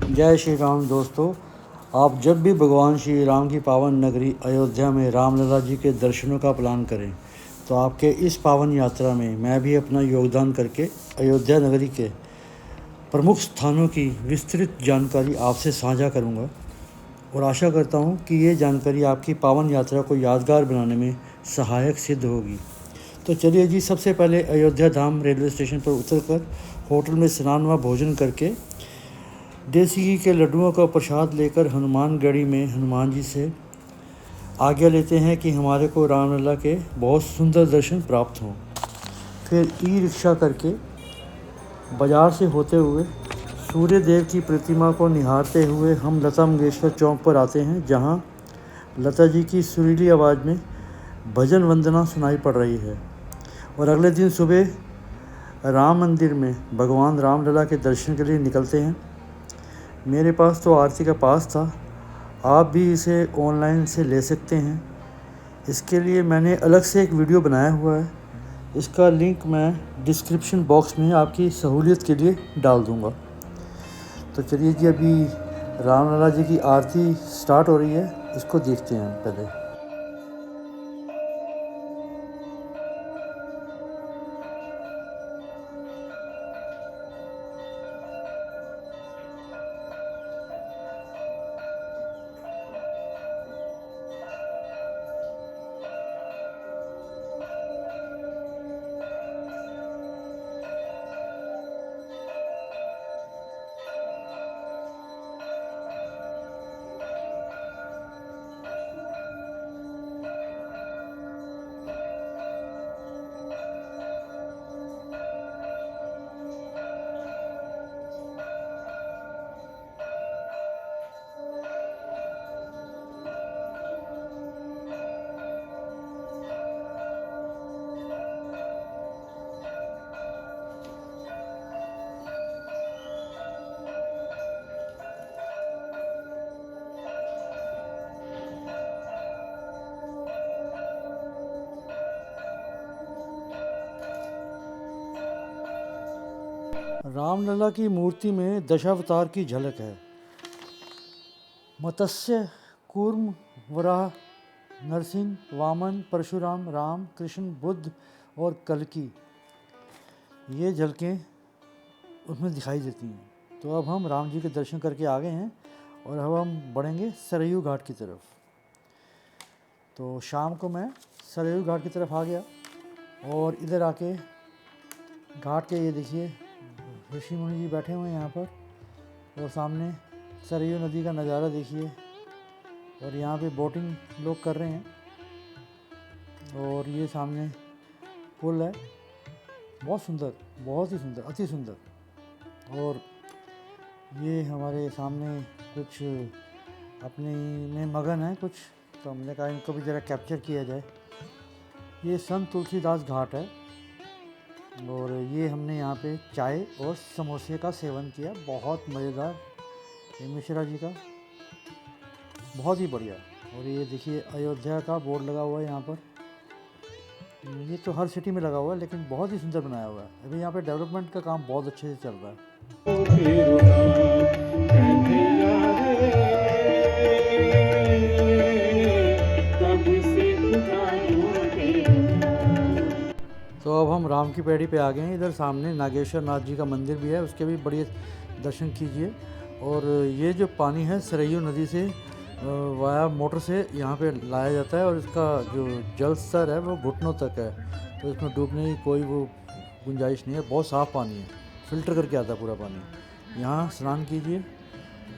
जय श्री राम दोस्तों। आप जब भी भगवान श्री राम की पावन नगरी अयोध्या में रामलला जी के दर्शनों का प्लान करें तो आपके इस पावन यात्रा में मैं भी अपना योगदान करके अयोध्या नगरी के प्रमुख स्थानों की विस्तृत जानकारी आपसे साझा करूंगा और आशा करता हूं कि ये जानकारी आपकी पावन यात्रा को यादगार बनाने में सहायक सिद्ध होगी। तो चलिए जी, सबसे पहले अयोध्या धाम रेलवे स्टेशन पर उतरकर होटल में स्नान व भोजन करके देसी घी के लड्डुओं का प्रसाद लेकर हनुमानगढ़ी में हनुमान जी से आज्ञा लेते हैं कि हमारे को रामलला के बहुत सुंदर दर्शन प्राप्त हों। फिर ई रिक्शा करके बाज़ार से होते हुए सूर्य देव की प्रतिमा को निहारते हुए हम लता मंगेशकर चौक पर आते हैं, जहां लता जी की सुरीली आवाज़ में भजन वंदना सुनाई पड़ रही है। और अगले दिन सुबह राम मंदिर में भगवान रामलला के दर्शन के लिए निकलते हैं। मेरे पास तो आरती का पास था, आप भी इसे ऑनलाइन से ले सकते हैं। इसके लिए मैंने अलग से एक वीडियो बनाया हुआ है, इसका लिंक मैं डिस्क्रिप्शन बॉक्स में आपकी सहूलियत के लिए डाल दूंगा। तो चलिए जी, अभी रामलला जी की आरती स्टार्ट हो रही है, इसको देखते हैं पहले। रामलला की मूर्ति में दशावतार की झलक है। मत्स्य, कूर्म, वराह, नरसिंह, वामन, परशुराम, राम, कृष्ण, बुद्ध और कल्कि, ये झलकें उसमें दिखाई देती हैं। तो अब हम राम जी के दर्शन करके आ गए हैं और अब हम बढ़ेंगे सरयू घाट की तरफ। तो शाम को मैं सरयू घाट की तरफ आ गया और इधर आके घाट के ये देखिए ऋषि मुनि जी बैठे हुए हैं यहाँ पर, और सामने सरयू नदी का नज़ारा देखिए। और यहाँ पे बोटिंग लोग कर रहे हैं और ये सामने पुल है, बहुत सुंदर, बहुत ही सुंदर, अति सुंदर। और ये हमारे सामने कुछ अपने में मगन है कुछ, तो हमने कहा इनको भी ज़रा कैप्चर किया जाए। ये संत तुलसीदास घाट है और ये हमने यहाँ पे चाय और समोसे का सेवन किया, बहुत मज़ेदार, ये मिश्रा जी का, बहुत ही बढ़िया। और ये देखिए अयोध्या का बोर्ड लगा हुआ है यहाँ पर, ये तो हर सिटी में लगा हुआ है लेकिन बहुत ही सुंदर बनाया हुआ है। अभी यहाँ पे डेवलपमेंट का काम बहुत अच्छे से चल रहा है। तो अब हम राम की पैड़ी पे आ गए हैं। इधर सामने नागेश्वर नाथ जी का मंदिर भी है, उसके भी बढ़िया दर्शन कीजिए। और ये जो पानी है सरयू नदी से वाया मोटर से यहाँ पे लाया जाता है और इसका जो जल स्तर है वो घुटनों तक है, तो इसमें डूबने की कोई वो गुंजाइश नहीं है। बहुत साफ़ पानी है, फ़िल्टर करके आता है पूरा पानी। यहाँ स्नान कीजिए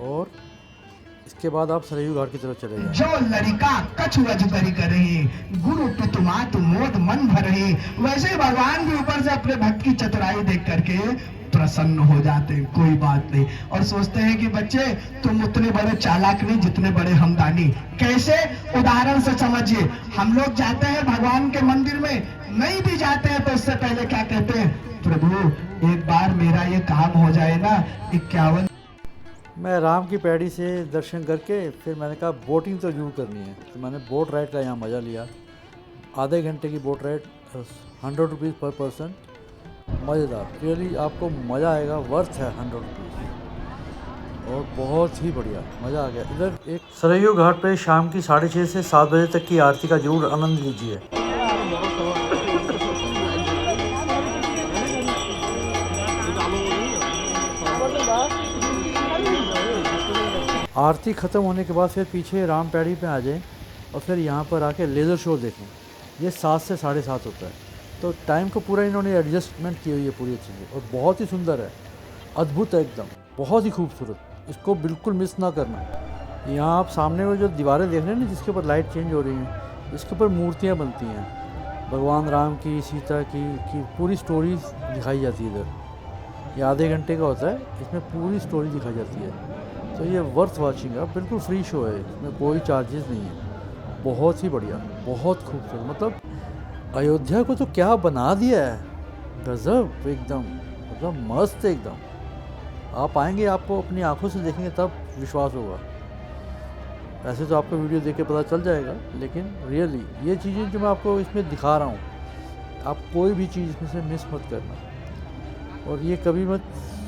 और इसके बाद आप सरयू घाट की तरफ चले जाएं। जो लड़का कछ वजबरी करे, गुरु पितुमात मोद मन भरे, वैसे भगवान भी ऊपर से अपने भक्त की चतुराई देख करके प्रसन्न हो जाते हैं। कोई बात नहीं, और सोचते हैं कि बच्चे तुम उतने बड़े चालाक नहीं जितने बड़े हमदानी। कैसे, उदाहरण से समझिए, हम लोग जाते हैं भगवान के मंदिर में, नहीं भी जाते हैं तो उससे पहले क्या कहते हैं, प्रभु एक बार मेरा ये काम हो जाए ना, 51। मैं राम की पैड़ी से दर्शन करके फिर मैंने कहा बोटिंग तो जरूर करनी है, तो मैंने बोट राइड का यहाँ मज़ा लिया। आधे घंटे की बोट राइड, 100 रुपीज़ पर पर्सन, मज़ेदार, रियली आपको मज़ा आएगा, वर्थ है 100 रुपीज़। और बहुत ही बढ़िया, मज़ा आ गया। इधर एक सरयू घाट पे शाम की 6:30 से 7 बजे तक की आरती का जरूर आनंद लीजिए। आरती ख़त्म होने के बाद फिर पीछे राम पैड़ी पे आ जाएं और फिर यहाँ पर आके लेज़र शो देखें। ये 7 से 7:30 होता है, तो टाइम को पूरा इन्होंने एडजस्टमेंट की हुई है पूरी चीज़ें, और बहुत ही सुंदर है, अद्भुत है एकदम, बहुत ही खूबसूरत। इसको बिल्कुल मिस ना करना। यहाँ आप सामने वो जो दीवारें देख रहे हैं ना, जिसके ऊपर लाइट चेंज हो रही हैं, इसके ऊपर मूर्तियाँ बनती हैं भगवान राम की, सीता की पूरी स्टोरीज दिखाई जाती है इधर। ये आधे घंटे का होता है, इसमें पूरी स्टोरी दिखाई जाती है। तो ये वर्थ वाचिंग है, बिल्कुल फ्री शो है, इसमें कोई चार्जेस नहीं है। बहुत ही बढ़िया, बहुत खूबसूरत, मतलब अयोध्या को तो क्या बना दिया है, गजब एकदम, मतलब मस्त एकदम। आप आएंगे, आपको अपनी आंखों से देखेंगे तब विश्वास होगा। ऐसे तो आपको वीडियो देख के पता चल जाएगा, लेकिन रियली ये चीज़ें जो मैं आपको इसमें दिखा रहा हूँ, आप कोई भी चीज़ इसमें से मिस मत करना। और ये कभी मत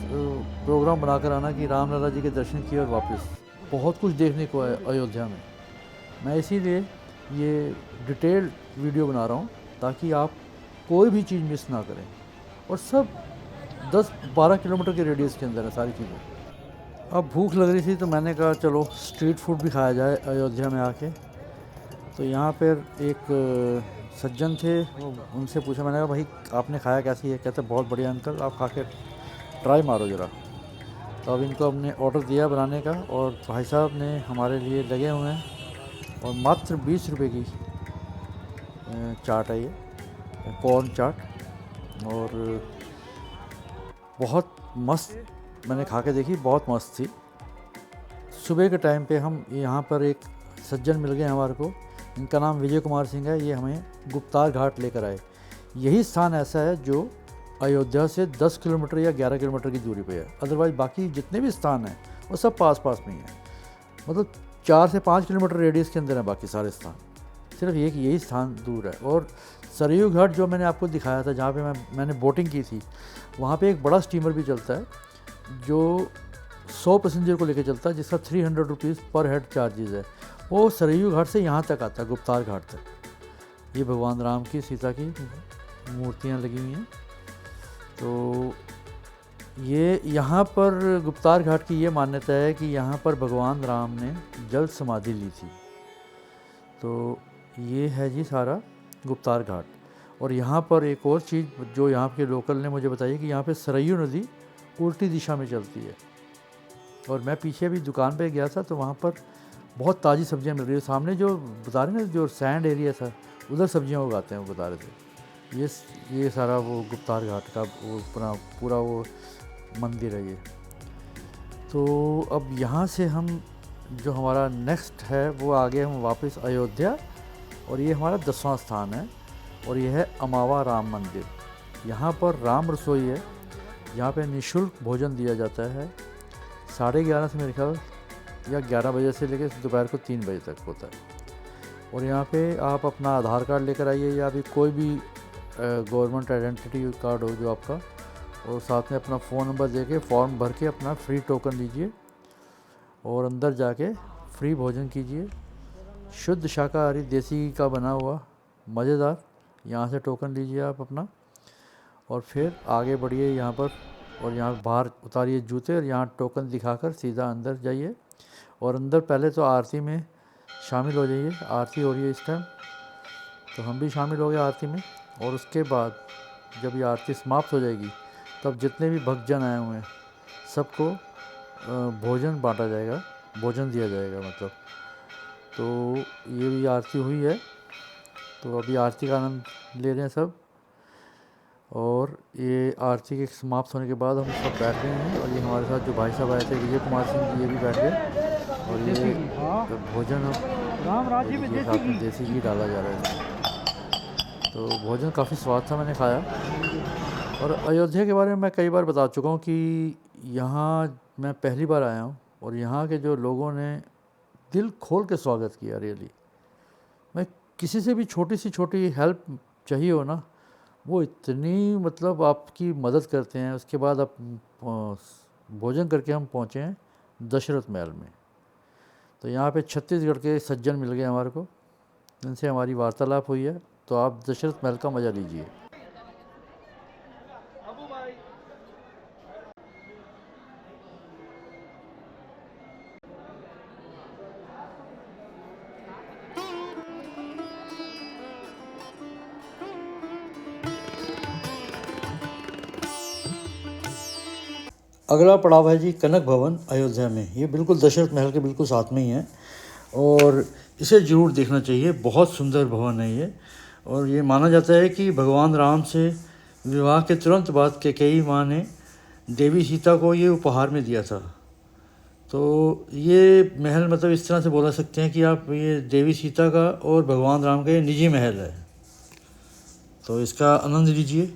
प्रोग्राम बनाकर आना कि रामलला जी के दर्शन किए और वापस। बहुत कुछ देखने को है अयोध्या में। मैं इसीलिए ये डिटेल्ड वीडियो बना रहा हूँ ताकि आप कोई भी चीज़ मिस ना करें, और सब 10-12 किलोमीटर के रेडियस के अंदर है सारी चीज़ें। अब भूख लग रही थी तो मैंने कहा चलो स्ट्रीट फूड भी खाया जाए अयोध्या में आके। तो यहाँ पर एक सज्जन थे, उनसे पूछा, मैंने कहा भाई आपने खाया कैसी है? कहते बहुत बढ़िया अंकल, आप खा के ट्राई मारो ज़रा। तो अब इनको हमने ऑर्डर दिया बनाने का, और भाई साहब ने हमारे लिए लगे हुए हैं, और मात्र 20 रुपये की चाट है ये, कॉर्न चाट, और बहुत मस्त, मैंने खा के देखी, बहुत मस्त थी। सुबह के टाइम पे हम यहाँ पर एक सज्जन मिल गए हमारे को, इनका नाम विजय कुमार सिंह है। ये हमें गुप्तार घाट लेकर आए। यही स्थान ऐसा है जो अयोध्या से 10 किलोमीटर या 11 किलोमीटर की दूरी पे है। अदरवाइज़ बाकी जितने भी स्थान हैं वो सब पास पास में ही हैं, मतलब 4 से 5 किलोमीटर रेडियस के अंदर है बाकी सारे स्थान, सिर्फ एक यही स्थान दूर है। और सरयू घाट जो मैंने आपको दिखाया था, जहाँ पे मैंने बोटिंग की थी, वहाँ पे एक बड़ा स्टीमर भी चलता है जो 100 पैसेंजर को लेकर चलता है, जिसका 300 रुपीज़ पर हेड चार्जेस है। वो सरयू घाट से यहाँ तक आता है, गुप्तार घाट तक। ये भगवान राम की, सीता की मूर्तियाँ लगी हुई हैं। तो ये यहाँ पर गुप्तार घाट की ये मान्यता है कि यहाँ पर भगवान राम ने जल समाधि ली थी। तो ये है जी सारा गुप्तार घाट। और यहाँ पर एक और चीज़ जो यहाँ के लोकल ने मुझे बताई कि यहाँ पे सरयू नदी उल्टी दिशा में चलती है। और मैं पीछे भी दुकान पे गया था तो वहाँ पर बहुत ताज़ी सब्जियाँ मिल रही है। सामने जो बता रहे हैं, जो सैंड एरिया था, उधर सब्जियाँ उगाते हैं, वो बता रहे थे। ये सारा वो गुप्तार घाट का वो पूरा वो मंदिर है ये। तो अब यहाँ से हम जो हमारा नेक्स्ट है वो आगे हम वापस अयोध्या, और ये हमारा 10वां स्थान है, और ये है अमावा राम मंदिर। यहाँ पर राम रसोई है, यहाँ पे निःशुल्क भोजन दिया जाता है। 11:30 से मेरे ख्याल या 11 बजे से लेकर दोपहर को 3 बजे तक होता है। और यहाँ पे आप अपना आधार कार्ड लेकर आइए, या भी कोई भी गवर्नमेंट आइडेंटिटी कार्ड हो जो आपका, और साथ में अपना फ़ोन नंबर देके फॉर्म भर के अपना फ्री टोकन लीजिए, और अंदर जाके फ्री भोजन कीजिए। शुद्ध शाकाहारी, देसी का बना हुआ, मज़ेदार। यहाँ से टोकन लीजिए आप अपना, और फिर आगे बढ़िए यहाँ पर, और यहाँ बाहर उतारिए जूते, और यहाँ टोकन दिखाकर सीधा अंदर जाइए। और अंदर पहले तो आरती में शामिल हो जाइए। आरती हो रही है इस टाइम, तो हम भी शामिल हो गए आरती में। और उसके बाद जब ये आरती समाप्त हो जाएगी, तब जितने भी भक्तजन आए हुए हैं सबको भोजन बांटा जाएगा, भोजन दिया जाएगा मतलब। तो ये भी आरती हुई है, तो अभी आरती का आनंद ले रहे हैं सब। और ये आरती के समाप्त होने के बाद हम सब बैठ गए हैं, और ये हमारे साथ जो भाई साहब आए थे, विजय कुमार सिंह जी, ये भी बैठ गए। और ये भोजन राम राज्य में साथ में देसी घी डाला जा रहा है। तो भोजन काफ़ी स्वाद था, मैंने खाया। और अयोध्या के बारे में मैं कई बार बता चुका हूँ कि यहाँ मैं पहली बार आया हूँ, और यहाँ के जो लोगों ने दिल खोल के स्वागत किया। रियली, मैं किसी से भी छोटी से छोटी हेल्प चाहिए हो ना, वो इतनी मतलब आपकी मदद करते हैं। उसके बाद आप भोजन करके हम पहुँचे हैं दशरथ महल में। तो यहाँ पे छत्तीसगढ़ के सज्जन मिल गए हमारे को, जिनसे हमारी वार्तालाप हुई है। तो आप दशरथ महल का मज़ा लीजिए। अगला पड़ाव है जी कनक भवन अयोध्या में। ये बिल्कुल दशरथ महल के बिल्कुल साथ में ही है और इसे ज़रूर देखना चाहिए। बहुत सुंदर भवन है ये। और ये माना जाता है कि भगवान राम से विवाह के तुरंत बाद कैकेयी माँ ने देवी सीता को ये उपहार में दिया था। तो ये महल मतलब इस तरह से बोला सकते हैं कि आप ये देवी सीता का और भगवान राम का ये निजी महल है। तो इसका आनंद लीजिए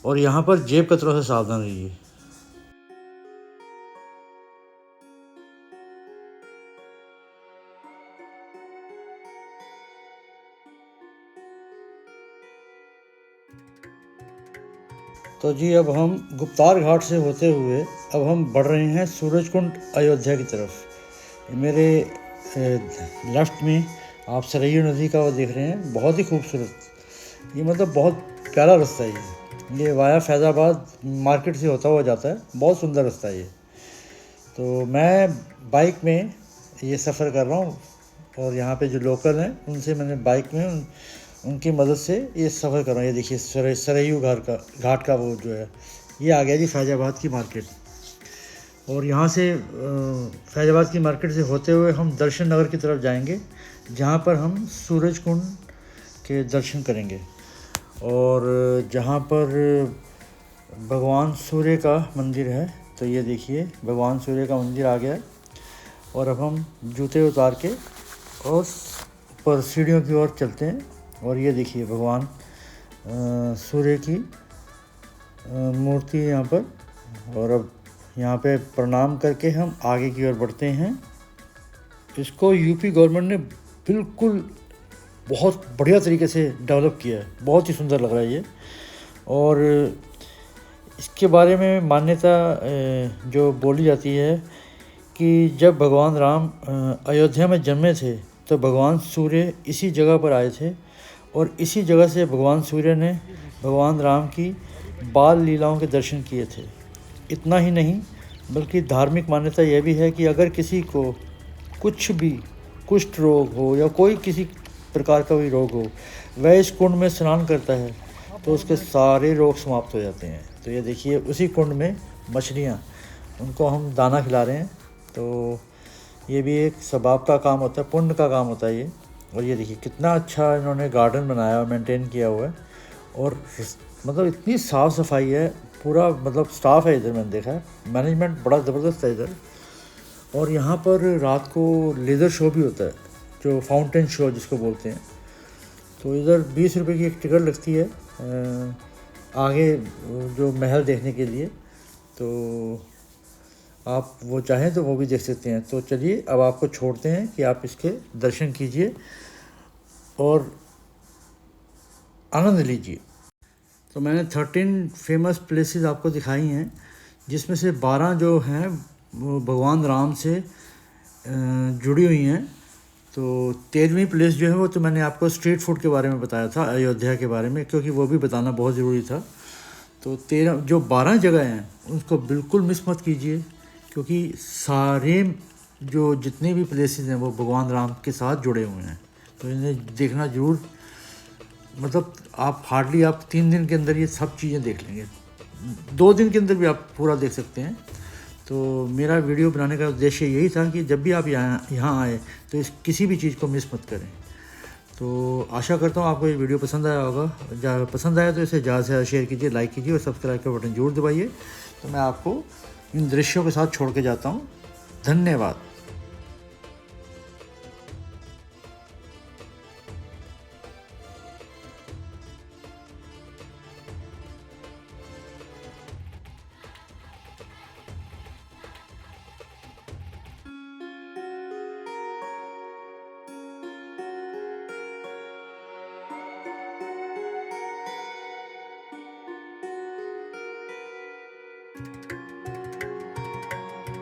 और यहाँ पर जेब कतरों से सावधान रहिए। तो जी अब हम गुप्तार घाट से होते हुए अब हम बढ़ रहे हैं सूरजकुंड अयोध्या की तरफ। मेरे लेफ्ट में आप सरयू नदी का वो देख रहे हैं, बहुत ही खूबसूरत। ये मतलब बहुत प्यारा रास्ता है ये वाया फैज़ाबाद मार्केट से होता हुआ जाता है। बहुत सुंदर रास्ता है ये। तो मैं बाइक में ये सफ़र कर रहा हूँ और यहाँ पे जो लोकल हैं उनसे मैंने बाइक में उनकी मदद से ये सफ़र कर रहा हूँ। ये देखिए सरयू घाट का वो जो है ये आ गया जी फैज़ाबाद की मार्केट। और यहाँ से फैज़ाबाद की मार्केट से होते हुए हम दर्शन नगर की तरफ जाएंगे, जहाँ पर हम सूरजकुंड के दर्शन करेंगे और जहाँ पर भगवान सूर्य का मंदिर है। तो ये देखिए भगवान सूर्य का मंदिर आ गया है। और अब हम जूते उतार के और ऊपर सीढ़ियों की ओर चलते हैं। और ये देखिए भगवान सूर्य की मूर्ति है यहाँ पर। और अब यहाँ पे प्रणाम करके हम आगे की ओर बढ़ते हैं। इसको यूपी गवर्नमेंट ने बिल्कुल बहुत बढ़िया तरीके से डेवलप किया है। बहुत ही सुंदर लग रहा है ये। और इसके बारे में मान्यता जो बोली जाती है कि जब भगवान राम अयोध्या में जन्मे थे तो भगवान सूर्य इसी जगह पर आए थे और इसी जगह से भगवान सूर्य ने भगवान राम की बाल लीलाओं के दर्शन किए थे। इतना ही नहीं बल्कि धार्मिक मान्यता यह भी है कि अगर किसी को कुछ भी कुष्ठ रोग हो या कोई किसी प्रकार का भी रोग हो, वह इस कुंड में स्नान करता है तो उसके सारे रोग समाप्त हो जाते हैं। तो ये देखिए उसी कुंड में मछलियाँ, उनको हम दाना खिला रहे हैं। तो ये भी एक सबाब का काम होता है, पुण्य का काम होता है ये। और ये देखिए कितना अच्छा इन्होंने गार्डन बनाया और मेंटेन किया हुआ है। और मतलब इतनी साफ़ सफाई है, पूरा मतलब स्टाफ है इधर, मैंने देखा है मैनेजमेंट बड़ा ज़बरदस्त है इधर। और यहाँ पर रात को लेज़र शो भी होता है, जो फाउंटेन शो जिसको बोलते हैं। तो इधर 20 रुपये की एक टिकट लगती है आगे जो महल देखने के लिए। तो आप वो चाहें तो वो भी देख सकते हैं। तो चलिए अब आपको छोड़ते हैं कि आप इसके दर्शन कीजिए और आनंद लीजिए। तो मैंने 13 फेमस प्लेसेस आपको दिखाई हैं, जिसमें से 12 जो हैं वो भगवान राम से जुड़ी हुई हैं। तो 13वीं प्लेस जो है वो तो मैंने आपको स्ट्रीट फूड के बारे में बताया था, अयोध्या के बारे में, क्योंकि वो भी बताना बहुत ज़रूरी था। तो 12 जगह हैं उसको बिल्कुल मिस मत कीजिए, क्योंकि सारे जो जितने भी प्लेसेस हैं वो भगवान राम के साथ जुड़े हुए हैं। तो इन्हें देखना ज़रूर, मतलब आप हार्डली आप 3 दिन के अंदर ये सब चीज़ें देख लेंगे। 2 दिन के अंदर भी आप पूरा देख सकते हैं। तो मेरा वीडियो बनाने का उद्देश्य यही था कि जब भी आप यहाँ आए तो इस किसी भी चीज़ को मिस मत करें। तो आशा करता हूँ आपको ये वीडियो पसंद आया होगा। पसंद आया तो इसे ज़्यादा से ज़्यादा शेयर कीजिए, लाइक कीजिए और सब्सक्राइब का बटन जरूर दबाइए। तो मैं आपको इन दृश्यों के साथ छोड़ के जाता हूँ। धन्यवाद।